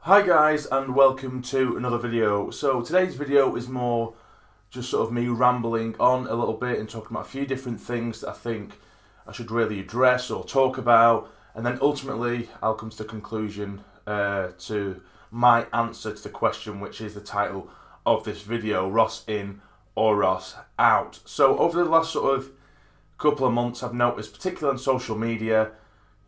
Hi guys, and welcome to another video. So today's video is more just sort of me rambling on a little bit and talking about a few different things that I think I should really address or talk about, and then ultimately I'll come to the conclusion to my answer to the question, which is the title of this video: Ross in or Ross out. So over the last sort of couple of months, I've noticed, particularly on social media,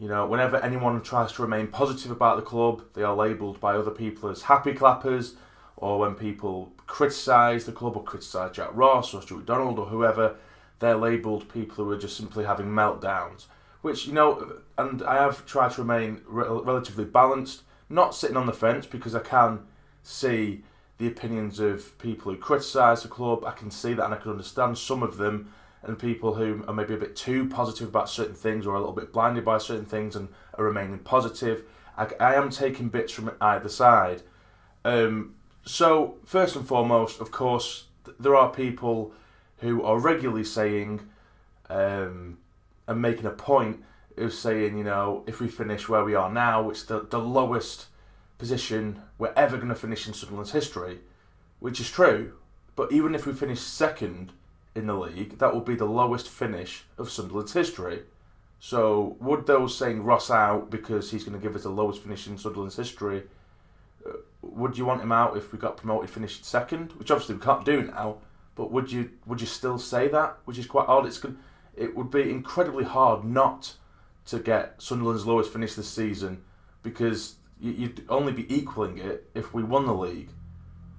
whenever anyone tries to remain positive about the club, they are labelled by other people as happy clappers, or when people criticise the club or criticise Jack Ross or Stuart Donald or whoever, they're labelled people who are just simply having meltdowns. Which, and I have tried to remain relatively balanced, not sitting on the fence, because I can see the opinions of people who criticise the club. I can see that and I can understand some of them, and people who are maybe a bit too positive about certain things or a little bit blinded by certain things and are remaining positive. I am taking bits from either side. So first and foremost, of course, there are people who are regularly saying and making a point of saying, if we finish where we are now, it's the lowest position we're ever going to finish in Sunderland's history, which is true. But even if we finish second in the league, that will be the lowest finish of Sunderland's history. So would those saying Ross out because he's going to give us the lowest finish in Sunderland's history, would you want him out if we got promoted, finished second? Which obviously we can't do now, but would you still say that? Which is quite odd. It would be incredibly hard not to get Sunderland's lowest finish this season, because you'd only be equaling it if we won the league.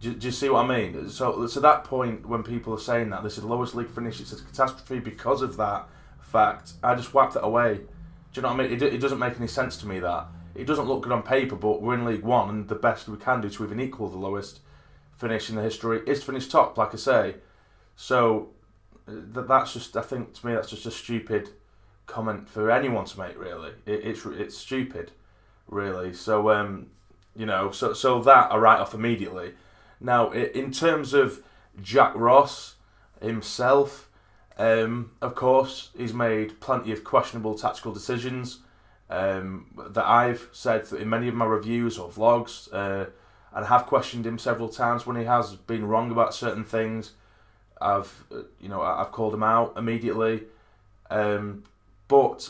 Do you see what I mean? So that point, when people are saying that this is the lowest league finish, it's a catastrophe because of that fact, I just whacked it away. Do you know what I mean? It doesn't make any sense to me that. It doesn't look good on paper, but we're in League One, and the best we can do to even equal the lowest finish in the history is to finish top, like I say. So that's just, I think, to me, that's just a stupid comment for anyone to make, really. It's stupid, really. So, so that I write off immediately. Now, in terms of Jack Ross himself, of course, he's made plenty of questionable tactical decisions that I've said in many of my reviews or vlogs, and have questioned him several times when he has been wrong about certain things. I've called him out immediately. But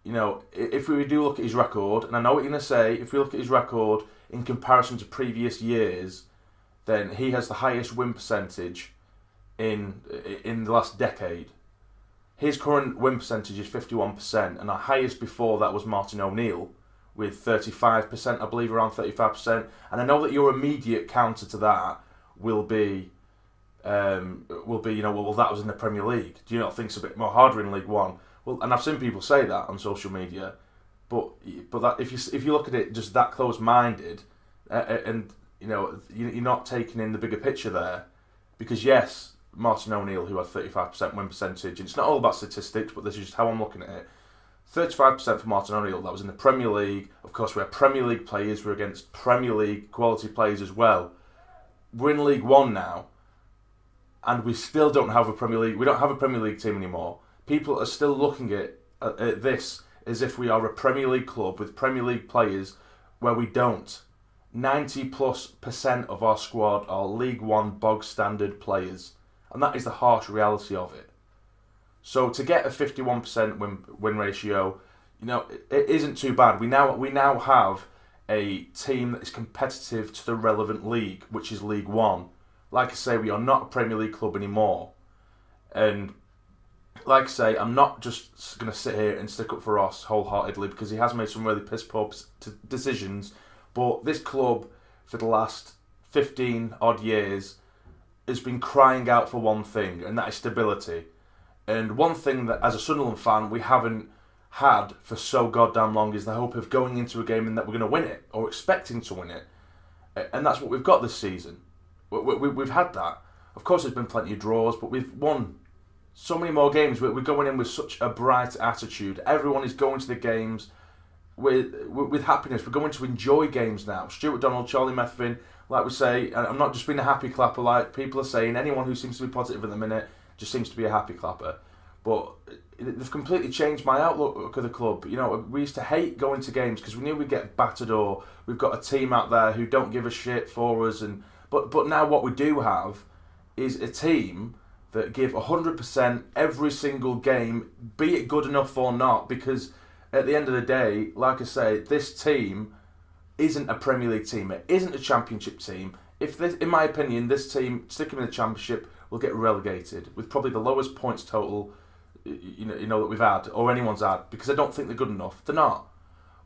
if we do look at his record, and I know what you're going to say, if we look at his record in comparison to previous years, then he has the highest win percentage in the last decade. His current win percentage is 51%, and the highest before that was Martin O'Neill with 35%, I believe, around 35%. And I know that your immediate counter to that will be that was in the Premier League. Do you not think it's a bit more harder in League One? Well, and I've seen people say that on social media, but that if you look at it just that close-minded, and you're not taking in the bigger picture there, because yes, Martin O'Neill, who had 35% win percentage, and it's not all about statistics, but this is just how I'm looking at it. 35% for Martin O'Neill, that was in the Premier League. Of course, we're Premier League players, we're against Premier League quality players as well. We're in League One now, and we still don't have a Premier League. We don't have a Premier League team anymore. People are still looking at this as if we are a Premier League club with Premier League players, where we don't. 90+% of our squad are League One bog standard players, and that is the harsh reality of it. So to get a 51% win ratio, it isn't too bad. We now have a team that is competitive to the relevant league, which is League One. Like I say, we are not a Premier League club anymore, and like I say, I'm not just going to sit here and stick up for Ross wholeheartedly, because he has made some really piss-poor decisions. But this club, for the last 15 odd years, has been crying out for one thing, and that is stability. And one thing that, as a Sunderland fan, we haven't had for so goddamn long is the hope of going into a game and that we're going to win it, or expecting to win it. And that's what we've got this season. We've had that. Of course, there's been plenty of draws, but we've won so many more games. We're going in with such a bright attitude. Everyone is going to the games with happiness. We're going to enjoy games now. Stuart Donald, Charlie Methvin, like we say, and I'm not just being a happy clapper like people are saying. Anyone who seems to be positive at the minute just seems to be a happy clapper. but they've completely changed my outlook of the club. You know, we used to hate going to games because we knew we'd get battered, or we've got a team out there who don't give a shit for us. But now what we do have is a team that give 100% every single game, be it good enough or not, because at the end of the day, like I say, this team isn't a Premier League team. It isn't a Championship team. If this, in my opinion, this team, sticking in the Championship, will get relegated with probably the lowest points total that we've had, or anyone's had, because I don't think they're good enough. They're not.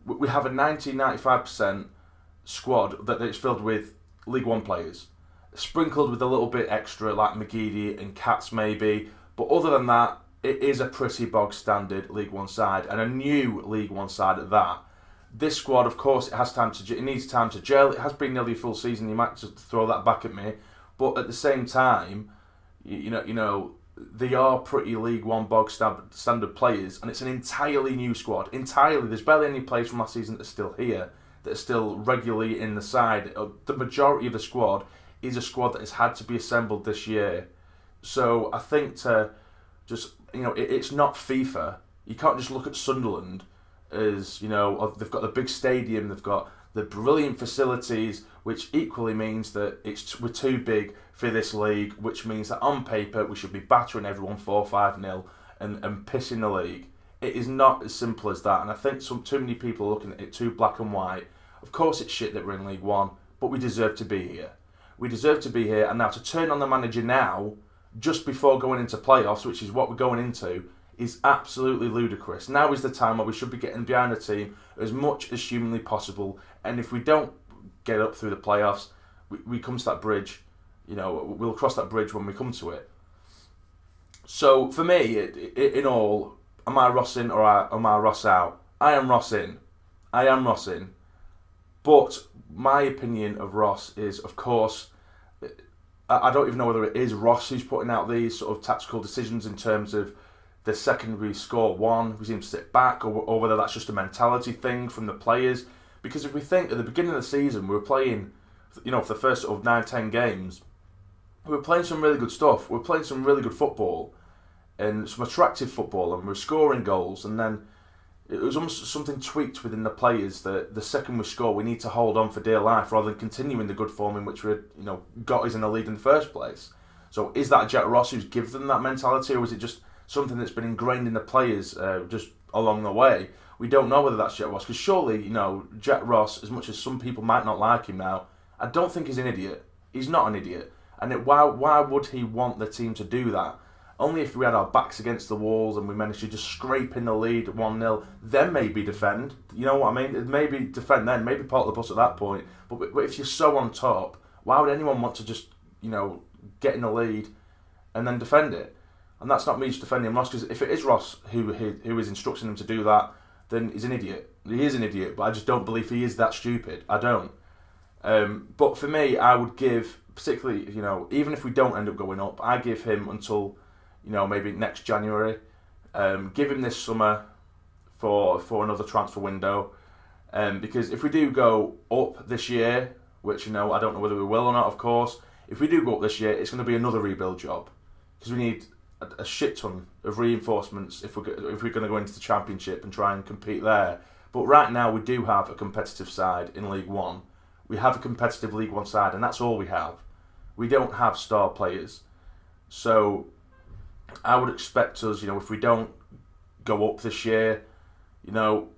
We have a 90-95% squad that is filled with League One players, sprinkled with a little bit extra like McGeady and Katz maybe, but other than that, it is a pretty bog standard League One side, and a new League One side at that. This squad, of course, it needs time to gel. It has been nearly a full season. You might just throw that back at me, but at the same time, you know, they are pretty League One bog standard players, and it's an entirely new squad. Entirely, there's barely any players from last season that are still here, that are still regularly in the side. The majority of the squad is a squad that has had to be assembled this year. So I think it's not FIFA. You can't just look at Sunderland as, they've got the big stadium, they've got the brilliant facilities, which equally means that we're too big for this league, which means that on paper we should be battering everyone 4-5-0 and pissing the league. It is not as simple as that, and I think too many people are looking at it too black and white. Of course it's shit that we're in League One, but we deserve to be here. We deserve to be here, and now to turn on the manager now, just before going into playoffs, which is what we're going into, is absolutely ludicrous. Now is the time where we should be getting behind the team as much as humanly possible, and if we don't get up through the playoffs, we come to that bridge. We'll cross that bridge when we come to it. So for me, in all, am I Ross in or am I Ross out? I am Ross in. But my opinion of Ross is, of course, I don't even know whether it is Ross who's putting out these sort of tactical decisions in terms of the second we score one, we seem to sit back, or whether that's just a mentality thing from the players. Because if we think at the beginning of the season, we were playing, for the first sort of 9-10 games, we were playing some really good stuff. We were playing some really good football and some attractive football, and we were scoring goals. And then it was almost something tweaked within the players that the second we score, we need to hold on for dear life rather than continuing the good form in which we got us in the lead in the first place. So is that Jack Ross who's given them that mentality, or is it just something that's been ingrained in the players just along the way? We don't know whether that's Jack Ross, because surely, Jack Ross, as much as some people might not like him now, I don't think he's an idiot. He's not an idiot. And why would he want the team to do that? Only if we had our backs against the walls and we managed to just scrape in the lead 1-0, then maybe defend. You know what I mean? Maybe defend then, maybe part of the bus at that point. But if you're so on top, why would anyone want to just, get in the lead and then defend it? And that's not me just defending Ross, because if it is Ross who is instructing him to do that, then he's an idiot. He is an idiot, but I just don't believe he is that stupid. I don't. But for me, I would give, particularly, even if we don't end up going up, I give him until, maybe next January. Give him this summer for another transfer window. Because if we do go up this year, which, I don't know whether we will or not, of course, if we do go up this year, it's going to be another rebuild job. Because we need a shit ton of reinforcements if we're going to go into the Championship and try and compete there. But right now we do have a competitive side in League One. We have a competitive League One side, and that's all we have. We don't have star players. So I would expect us, if we don't go up this year,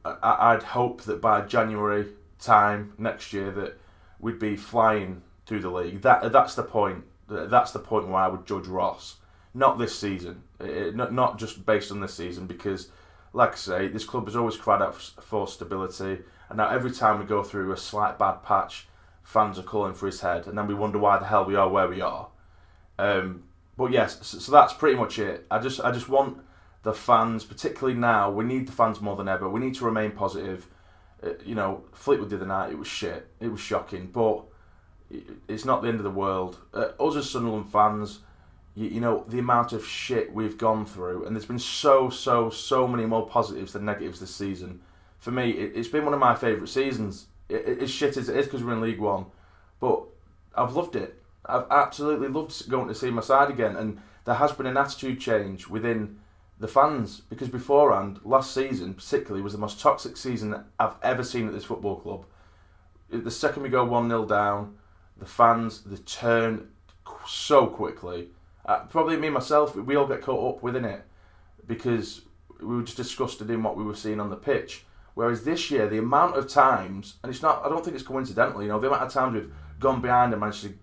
I'd hope that by January time next year that we'd be flying through the league. That's the point. That's the point where I would judge Ross. Not this season, not just based on this season, because, like I say, this club has always cried out for stability, and now every time we go through a slight bad patch, fans are calling for his head, and then we wonder why the hell we are where we are. But yes, so that's pretty much it. I just want the fans, particularly now, we need the fans more than ever. We need to remain positive. Fleetwood the other night, it was shit. It was shocking, but it's not the end of the world. Us as Sunderland fans, the amount of shit we've gone through, and there's been so many more positives than negatives this season. For me, it's been one of my favourite seasons. As shit as it is because we're in League One, but I've loved it. I've absolutely loved going to see my side again, and there has been an attitude change within the fans, because beforehand, last season particularly, was the most toxic season that I've ever seen at this football club. The second we go 1-0 down, the fans, they turn so quickly. Probably me and myself, we all get caught up within it because we were just disgusted in what we were seeing on the pitch. Whereas this year, the amount of times, and it's not, I don't think it's coincidental, the amount of times we've gone behind and managed to,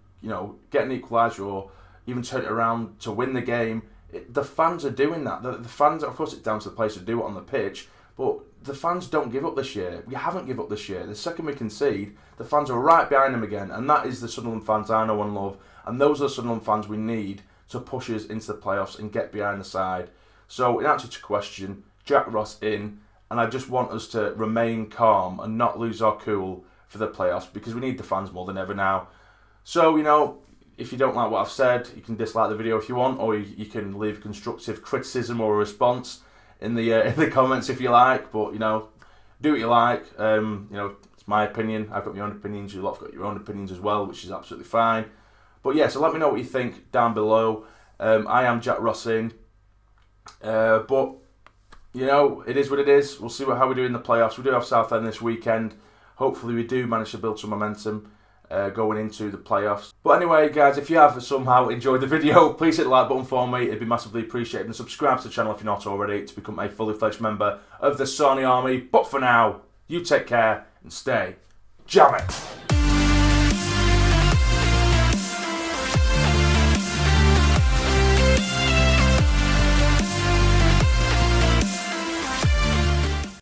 get an equaliser or even turn it around to win the game. The fans are doing that. The fans, of course, it's down to the players to do it on the pitch, but the fans don't give up this year. We haven't given up this year. The second we concede, the fans are right behind them again, and that is the Sunderland fans I know and love, and those are the Sunderland fans we need to push us into the playoffs and get behind the side. So, in answer to your question, Jack Ross in, and I just want us to remain calm and not lose our cool for the playoffs because we need the fans more than ever now. So, if you don't like what I've said, you can dislike the video if you want, or you can leave constructive criticism or a response in the comments if you like. But do what you like. It's my opinion. I've got my own opinions. You lot have got your own opinions as well, which is absolutely fine. But yeah, so let me know what you think down below. I am Jack Robson, but it is what it is. We'll see how we do in the playoffs. We do have Southend this weekend. Hopefully, we do manage to build some momentum going into the playoffs. But anyway, guys, if you have somehow enjoyed the video, please hit the like button for me. It'd be massively appreciated. And subscribe to the channel if you're not already to become a fully fledged member of the Sarny Army. But for now, you take care and stay jam it.